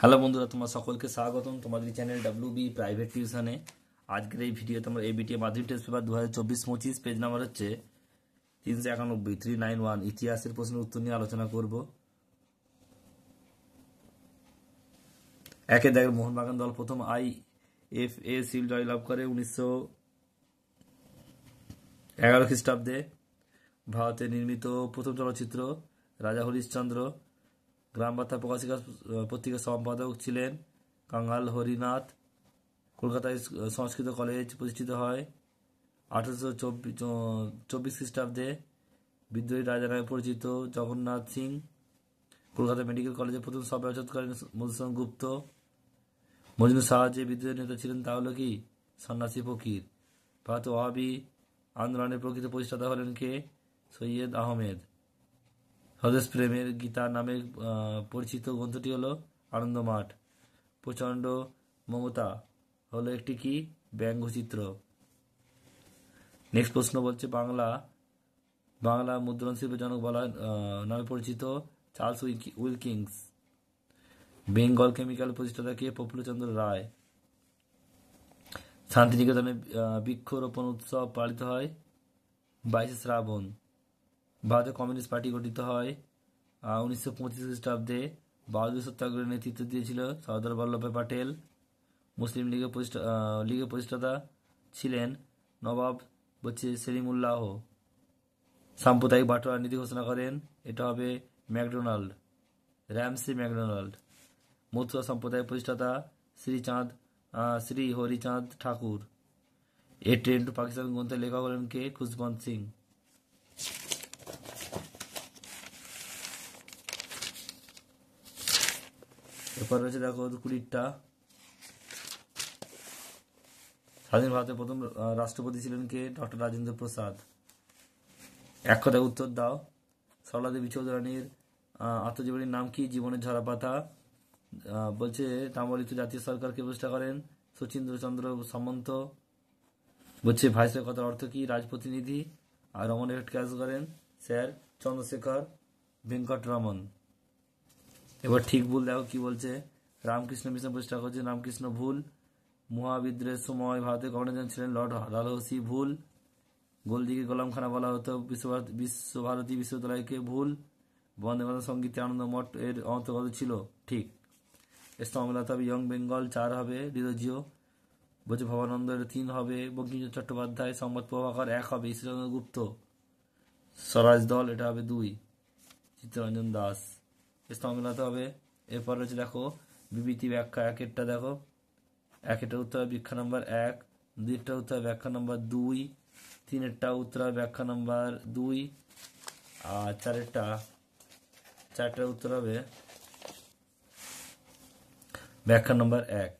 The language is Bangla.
হ্যালো বন্ধুরা, তোমার সকলকে স্বাগতম তোমাদের চ্যানেল ডাব্লিউবি প্রাইভেট টিউশনে। আজকের এই ভিডিও তোমরা এবিটি মাধ্যমিক টেস্ট পেপার 2024-25 পেজ নাম্বার হচ্ছে 391 ইতিহাসের প্রশ্নের উত্তর নিয়ে আলোচনা করব। একে দেখেন, মোহনবাগান দল প্রথম IFA শিল্ড জয়লাভ করে 1911 খ্রিস্টাব্দে। ভারতে নির্মিত প্রথম চলচ্চিত্র রাজা হরিশ্চন্দ্র। গ্রাম বার্তা প্রকাশিকা পত্রিকার সম্পাদক ছিলেন কাঙ্গাল হরিনাথ। কলকাতায় সংস্কৃত কলেজ প্রতিষ্ঠিত হয় 1824 খ্রিস্টাব্দে। বিদ্রোহী রাজা নামে পরিচিত জগন্নাথ সিং। কলকাতা মেডিকেল কলেজে প্রথম সভাপতিত্ব করেন মধুসূদন গুপ্ত। মজনু শাহ যে বিদ্রোহী নেতা ছিলেন তা হল কি? সন্ন্যাসী ফকির। ভারতে ওয়াহাবি আন্দোলনের প্রকৃত প্রতিষ্ঠাতা হলেন কে? সৈয়দ আহমেদ। স্বদেশ প্রেমের গীতা নামে পরিচিত গ্রন্থটি হলো আনন্দমাঠ। প্রচণ্ড মমতা হলো একটি কি? ব্যঙ্গচিত্র। নেক্সট প্রশ্ন বলছে, বাংলা মুদ্রণ শিল্পের জনক বলা নামে পরিচিত চার্লস উইলকিন্স। বেঙ্গল কেমিক্যাল প্রতিষ্ঠাতা কে? প্রফুল্লচন্দ্র রায়। শান্তিনিকেতনে বৃক্ষরোপণ উৎসব পালিত হয় 22শে শ্রাবণ। ভারতের কমিউনিস্ট পার্টি গঠিত হয় 1925 খ্রিস্টাব্দে। বাহাদুর সত্যাগ্রহের নেতৃত্ব দিয়েছিল সর্দার বল্লভভাই প্যাটেল। মুসলিম লীগের প্রতিষ্ঠাতা ছিলেন নবাব সেলিমুল্লাহ। সাম্প্রদায়িক বাটোয়ারা নীতি ঘোষণা করেন, এটা হবে ম্যাকডোনাল্ড, র্যামসে ম্যাকডোনাল্ড। মথুরা সম্প্রদায়ের প্রতিষ্ঠাতা শ্রী হরিচাঁদ ঠাকুর। এ ট্রেন টু পাকিস্তান গ্রন্থের লেখক হলেন কে? খুশবন্ত সিং। এরপর রয়েছে দেখো 20টা। স্বাধীন ভারতের প্রথম রাষ্ট্রপতি ছিলেন কে? ডক্টর রাজেন্দ্র প্রসাদ। এক কথায় উত্তর দাও। সরলা দেবী চৌধুরানীর আত্মজীবনীর নাম কি? জীবনের ঝরাপাতা। বলছে তাম্রলিপ্ত জাতীয় সরকারকে প্রতিষ্ঠা করেন শচীন্দ্রচন্দ্র সামন্ত। বলছে ভাইসরয় কথার অর্থ কি? রাজপ্রতিনিধি। আর রমন এফেক্ট কাজ করেন স্যার চন্দ্রশেখর ভেঙ্কটরমন। এবার ঠিক ভুল দেখো কি বলছে। রামকৃষ্ণ মিশন প্রতিষ্ঠা করছে রামকৃষ্ণ, ভুল। মহাবিদ্রোহের সময় ভারতের গভর্নর ছিলেন লর্ড ডালহৌসি, ভুল। গোলদিকে গোলামখানা বলা হতো বিশ্বভারতী বিশ্ববিদ্যালয়কে, ভুল। বন্দে মাতরম সঙ্গীতে আনন্দ মঠ এর অন্তর্গত ছিল, ঠিক। স্তম্ভ মেলাতে হবে ইয়ং বেঙ্গল, 4 হবে। ডিরোজিও বলছে ভবানন্দ, এটা 3 হবে। বঙ্কিমচন্দ্র চট্টোপাধ্যায় সংবাদ প্রভাকর, 1 হবে। ঈশ্বরচন্দ্র গুপ্ত স্বরাজ দল, এটা হবে 2। চিত্তরঞ্জন দাস স্তম্ভ মেলাতে হবে। এরপর রয়েছে দেখো বিবৃতি ব্যাখ্যা। একেরটা দেখো, একেরটা উত্তর ব্যাখ্যা নাম্বার 1, 2টা উত্তর ব্যাখ্যা নাম্বার 2, 3এরটা উত্তর ব্যাখ্যা নাম্বার 2, আর 4টার উত্তর হবে ব্যাখ্যা নাম্বার 1।